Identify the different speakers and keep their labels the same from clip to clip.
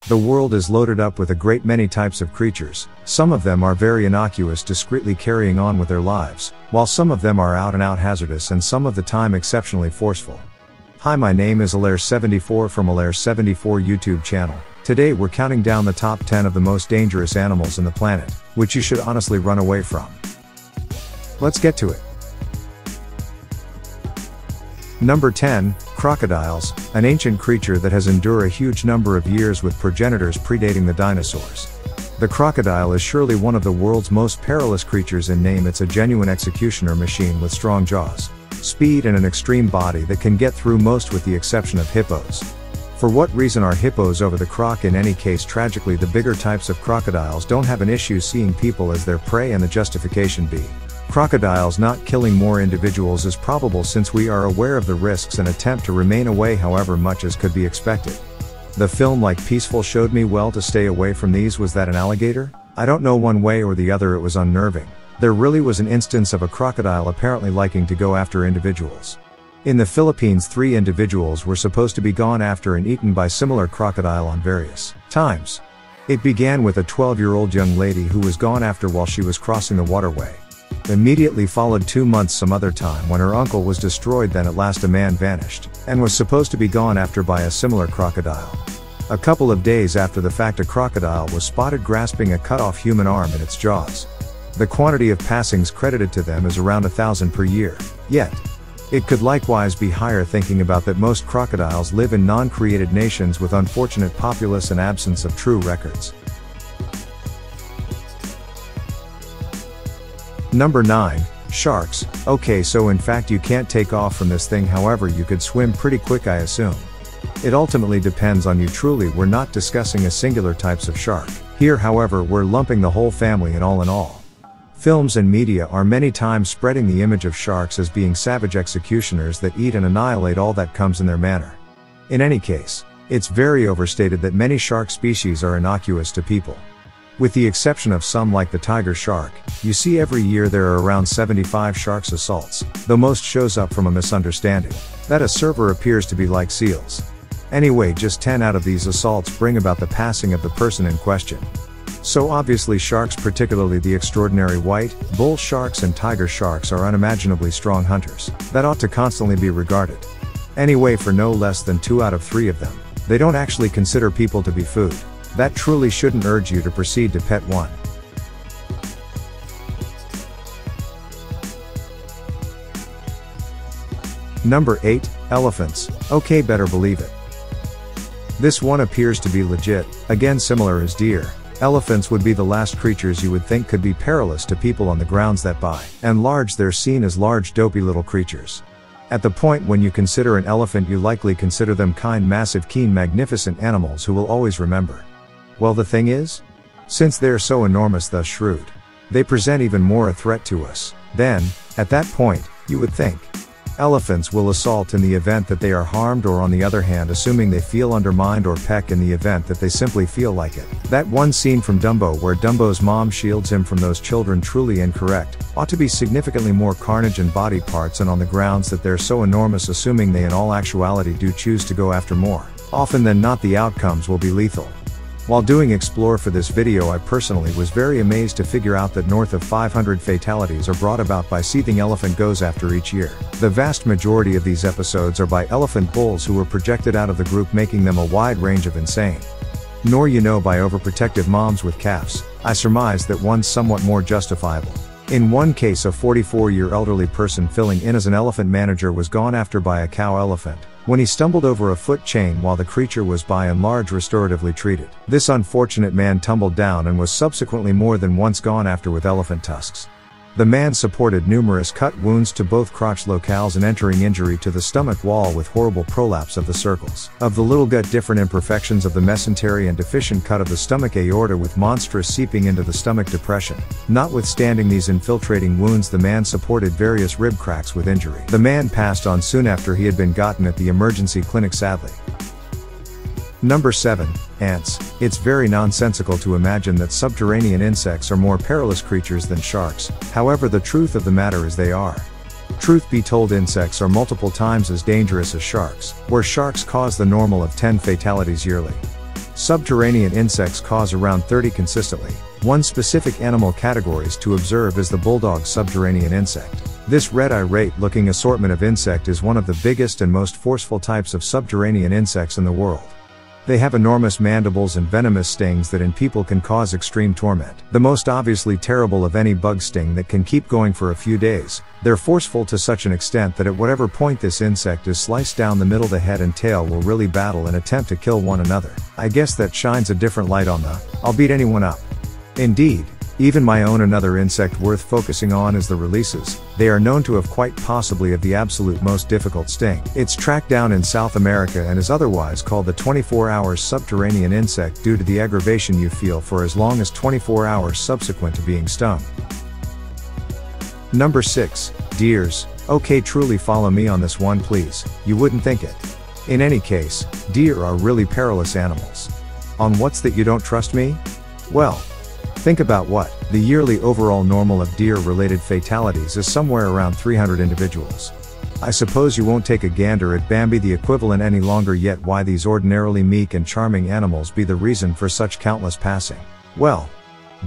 Speaker 1: The world is loaded up with a great many types of creatures. Some of them are very innocuous, discreetly carrying on with their lives, while some of them are out and out hazardous and some of the time exceptionally forceful. Hi, my name is Allarh70four from Allarh70four YouTube channel. Today we're counting down the top 10 of the most dangerous animals in the planet, which you should honestly run away from. Let's get to it. Number 10, Crocodiles, an ancient creature that has endured a huge number of years with progenitors predating the dinosaurs. The crocodile is surely one of the world's most perilous creatures in name. It's a genuine executioner machine with strong jaws, speed and an extreme body that can get through most with the exception of hippos. For what reason are hippos over the croc? In any case, tragically the bigger types of crocodiles don't have an issue seeing people as their prey, and the justification be crocodiles not killing more individuals is probable since we are aware of the risks and attempt to remain away however much as could be expected. The film like Peaceful showed me well to stay away from these. Was that an alligator? I don't know, one way or the other it was unnerving. There really was an instance of a crocodile apparently liking to go after individuals. In the Philippines, 3 individuals were supposed to be gone after and eaten by similar crocodile on various times. It began with a 12-year-old young lady who was gone after while she was crossing the waterway. Immediately followed 2 months some other time when her uncle was destroyed. Then at last a man vanished, and was supposed to be gone after by a similar crocodile. A couple of days after the fact, a crocodile was spotted grasping a cut-off human arm in its jaws. The quantity of passings credited to them is around 1,000 per year, yet it could likewise be higher, thinking about that most crocodiles live in non-created nations with unfortunate populace and absence of true records. Number 9, Sharks. Okay, so in fact you can't take off from this thing, however you could swim pretty quick I assume. It ultimately depends on you truly. We're not discussing a singular types of shark here, however we're lumping the whole family in all. Films and media are many times spreading the image of sharks as being savage executioners that eat and annihilate all that comes in their manner. In any case, it's very overstated that many shark species are innocuous to people. With the exception of some like the tiger shark, you see every year there are around 75 sharks assaults, though most shows up from a misunderstanding that a server appears to be like seals. Anyway, just 10 out of these assaults bring about the passing of the person in question. So obviously sharks, particularly the extraordinary white, bull sharks and tiger sharks, are unimaginably strong hunters that ought to constantly be regarded. Anyway, for no less than 2 out of 3 of them, they don't actually consider people to be food. That truly shouldn't urge you to proceed to pet one. Number 8, Elephants. Okay, better believe it. This one appears to be legit. Again, similar as deer, elephants would be the last creatures you would think could be perilous to people on the grounds that by and large they're seen as large dopey little creatures. At the point when you consider an elephant, you likely consider them kind, massive, keen, magnificent animals who will always remember. Well, the thing is, since they're so enormous, thus shrewd, they present even more a threat to us. Then, at that point, you would think elephants will assault in the event that they are harmed, or on the other hand, assuming they feel undermined, or peck in the event that they simply feel like it. That one scene from Dumbo where Dumbo's mom shields him from those children, truly incorrect. Ought to be significantly more carnage and body parts, and on the grounds that they're so enormous, assuming they in all actuality do choose to go after more often than not, the outcomes will be lethal. While doing Explore for this video, I personally was very amazed to figure out that north of 500 fatalities are brought about by seething elephant goes after each year. The vast majority of these episodes are by elephant bulls who were projected out of the group, making them a wide range of insane. Nor by overprotective moms with calves. I surmise that one's somewhat more justifiable. In one case, a 44-year elderly person filling in as an elephant manager was gone after by a cow elephant when he stumbled over a foot chain while the creature was by and large restoratively treated. This unfortunate man tumbled down and was subsequently more than once gone after with elephant tusks. The man supported numerous cut wounds to both crotch locales and entering injury to the stomach wall with horrible prolapse of the circles of the little gut, different imperfections of the mesentery, and deficient cut of the stomach aorta with monstrous seeping into the stomach depression. Notwithstanding these infiltrating wounds, the man supported various rib cracks with injury. The man passed on soon after he had been gotten at the emergency clinic, sadly. Number 7, Ants. It's very nonsensical to imagine that subterranean insects are more perilous creatures than sharks. However, the truth of the matter is they are. Truth be told, insects are multiple times as dangerous as sharks, where sharks cause the normal of 10 fatalities yearly. Subterranean insects cause around 30 consistently. One specific animal categories to observe is the bulldog subterranean insect. This red irate-looking assortment of insect is one of the biggest and most forceful types of subterranean insects in the world. They have enormous mandibles and venomous stings that in people can cause extreme torment. The most obviously terrible of any bug sting that can keep going for a few days. They're forceful to such an extent that at whatever point this insect is sliced down the middle, the head and tail will really battle and attempt to kill one another. I guess that shines a different light on the "I'll beat anyone up." Indeed. Even my own another insect worth focusing on is the releases. They are known to have quite possibly of the absolute most difficult sting. It's tracked down in South America and is otherwise called the 24-hour subterranean insect due to the aggravation you feel for as long as 24 hours subsequent to being stung. Number 6. Deers. Okay, truly follow me on this one please, you wouldn't think it. In any case, deer are really perilous animals. On what's that you don't trust me? Well, think about what the yearly overall normal of deer-related fatalities is somewhere around 300 individuals. I suppose you won't take a gander at Bambi the equivalent any longer, yet why these ordinarily meek and charming animals be the reason for such countless passing? Well,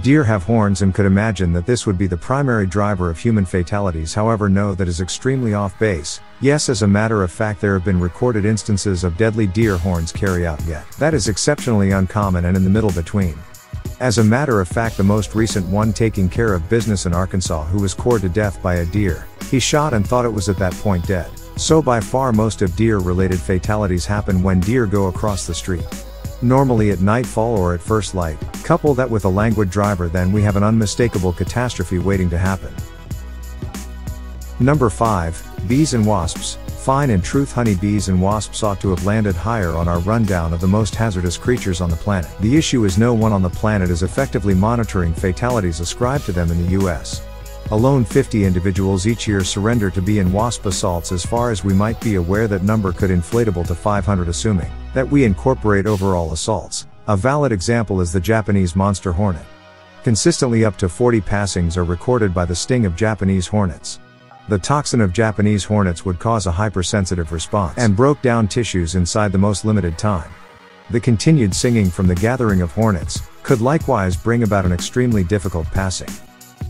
Speaker 1: deer have horns and could imagine that this would be the primary driver of human fatalities. However, no, that is extremely off base. Yes, as a matter of fact there have been recorded instances of deadly deer horns carry out, yet that is exceptionally uncommon and in the middle between. As a matter of fact, the most recent one taking care of business in Arkansas who was cored to death by a deer he shot and thought it was at that point dead. So by far most of deer-related fatalities happen when deer go across the street. Normally at nightfall or at first light. Couple that with a languid driver, then we have an unmistakable catastrophe waiting to happen. Number 5. Bees and wasps. Fine, in truth, honeybees and wasps ought to have landed higher on our rundown of the most hazardous creatures on the planet. The issue is no one on the planet is effectively monitoring fatalities ascribed to them in the US. Alone 50 individuals each year surrender to bee and wasp assaults. As far as we might be aware, that number could inflatable to 500, assuming that we incorporate overall assaults. A valid example is the Japanese monster hornet. Consistently up to 40 passings are recorded by the sting of Japanese hornets. The toxin of Japanese hornets would cause a hypersensitive response and broke down tissues inside the most limited time. The continued singing from the gathering of hornets could likewise bring about an extremely difficult passing.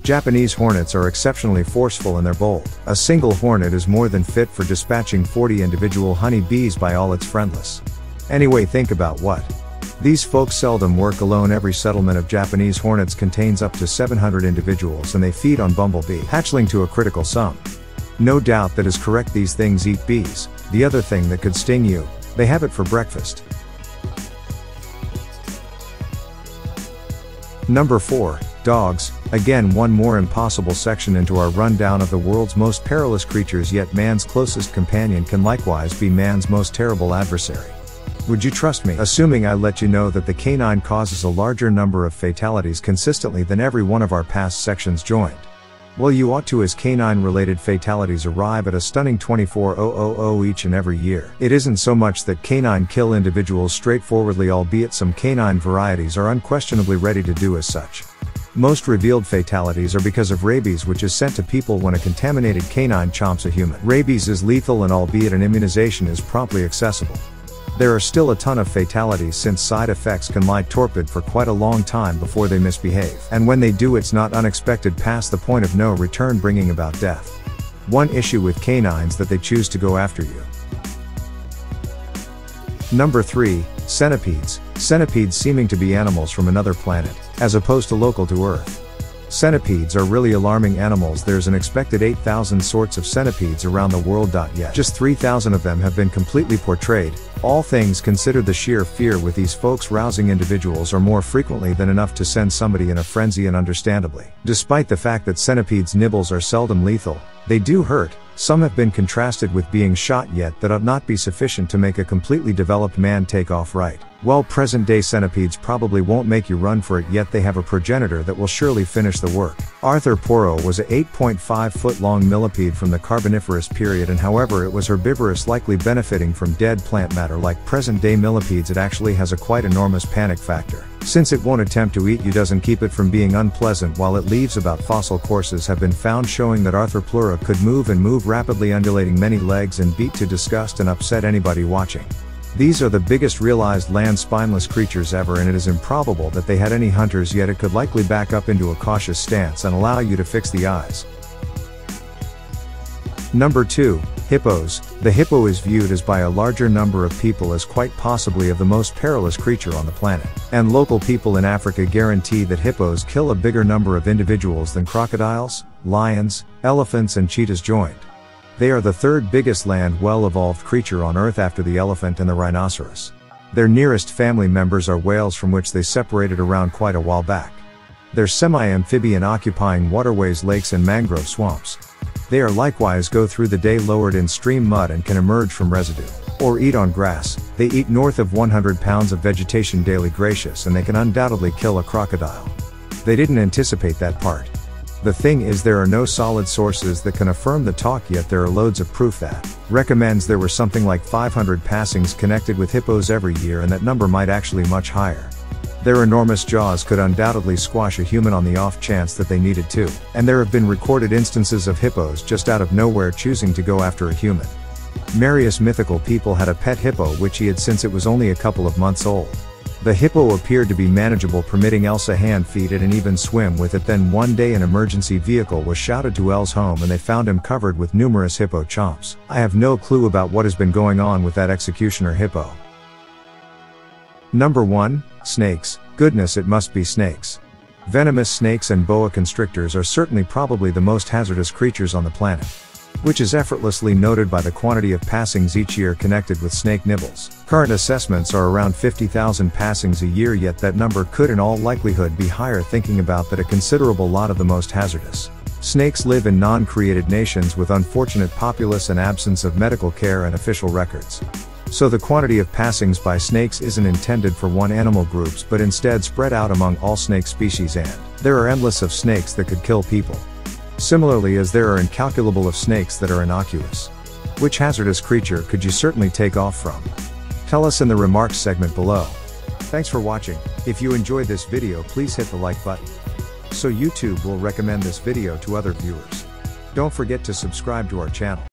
Speaker 1: Japanese hornets are exceptionally forceful and they're bold. A single hornet is more than fit for dispatching 40 individual honey bees by all its friendless. Anyway, think about what these folks seldom work alone. Every settlement of Japanese hornets contains up to 700 individuals and they feed on bumblebee hatchling to a critical sum. No doubt that is correct, these things eat bees. The other thing that could sting you, they have it for breakfast. Number 4. Dogs. Again, one more impossible section into our rundown of the world's most perilous creatures, yet man's closest companion can likewise be man's most terrible adversary. Would you trust me, assuming I let you know that the canine causes a larger number of fatalities consistently than every one of our past sections joined? Well, you ought to, as canine-related fatalities arrive at a stunning 24,000 each and every year. It isn't so much that canine kill individuals straightforwardly, albeit some canine varieties are unquestionably ready to do as such. Most revealed fatalities are because of rabies, which is sent to people when a contaminated canine chomps a human. Rabies is lethal, and albeit an immunization is promptly accessible, there are still a ton of fatalities, since side effects can lie torpid for quite a long time before they misbehave. And when they do, it's not unexpected past the point of no return, bringing about death. One issue with canines that they choose to go after you. Number 3. Centipedes. Centipedes seeming to be animals from another planet, as opposed to local to Earth. Centipedes are really alarming animals. There's an expected 8,000 sorts of centipedes around the world, yet just 3,000 of them have been completely portrayed. All things considered, the sheer fear with these folks rousing individuals are more frequently than enough to send somebody in a frenzy, and understandably. Despite the fact that centipedes' nibbles are seldom lethal, they do hurt. Some have been contrasted with being shot, yet that ought not be sufficient to make a completely developed man take off right. Well, present-day centipedes probably won't make you run for it, yet they have a progenitor that will surely finish the work. Arthur Poro was a 8.5-foot-long millipede from the Carboniferous period, and however it was herbivorous, likely benefiting from dead plant matter like present-day millipedes, it actually has a quite enormous panic factor. Since it won't attempt to eat you, doesn't keep it from being unpleasant while it leaves. About fossil courses have been found showing that Arthropleura could move rapidly, undulating many legs and beat to disgust and upset anybody watching. These are the biggest realized land spineless creatures ever, and it is improbable that they had any hunters, yet it could likely back up into a cautious stance and allow you to fix the eyes. Number 2. Hippos. The hippo is viewed as by a larger number of people as quite possibly of the most perilous creature on the planet. And local people in Africa guarantee that hippos kill a bigger number of individuals than crocodiles, lions, elephants and cheetahs joined. They are the third biggest land well-evolved creature on Earth after the elephant and the rhinoceros. Their nearest family members are whales, from which they separated around quite a while back. They're semi-amphibian, occupying waterways, lakes and mangrove swamps. They are likewise go through the day lowered in stream mud and can emerge from residue, or eat on grass. They eat north of 100 pounds of vegetation daily, gracious, and they can undoubtedly kill a crocodile. They didn't anticipate that part. The thing is, there are no solid sources that can affirm the talk, yet there are loads of proof that recommends there were something like 500 passings connected with hippos every year, and that number might actually much higher. Their enormous jaws could undoubtedly squash a human on the off chance that they needed to, and there have been recorded instances of hippos just out of nowhere choosing to go after a human. Various mythical people had a pet hippo which he had since it was only a couple of months old. The hippo appeared to be manageable, permitting Elsa hand feed it and even swim with it. Then one day an emergency vehicle was shouted to Elle's home and they found him covered with numerous hippo chomps. I have no clue about what has been going on with that executioner hippo. Number 1. Snakes. Goodness, it must be snakes. Venomous snakes and boa constrictors are certainly probably the most hazardous creatures on the planet, which is effortlessly noted by the quantity of passings each year connected with snake nibbles. Current assessments are around 50,000 passings a year, yet that number could in all likelihood be higher, thinking about that a considerable lot of the most hazardous snakes live in non-created nations with unfortunate populace and absence of medical care and official records. So the quantity of passings by snakes isn't intended for one animal groups, but instead spread out among all snake species, and there are endless of snakes that could kill people. Similarly, as there are incalculable of snakes that are innocuous. Which hazardous creature could you certainly take off from? Tell us in the remarks segment below. Thanks for watching. If you enjoyed this video, please hit the like button, so YouTube will recommend this video to other viewers. Don't forget to subscribe to our channel.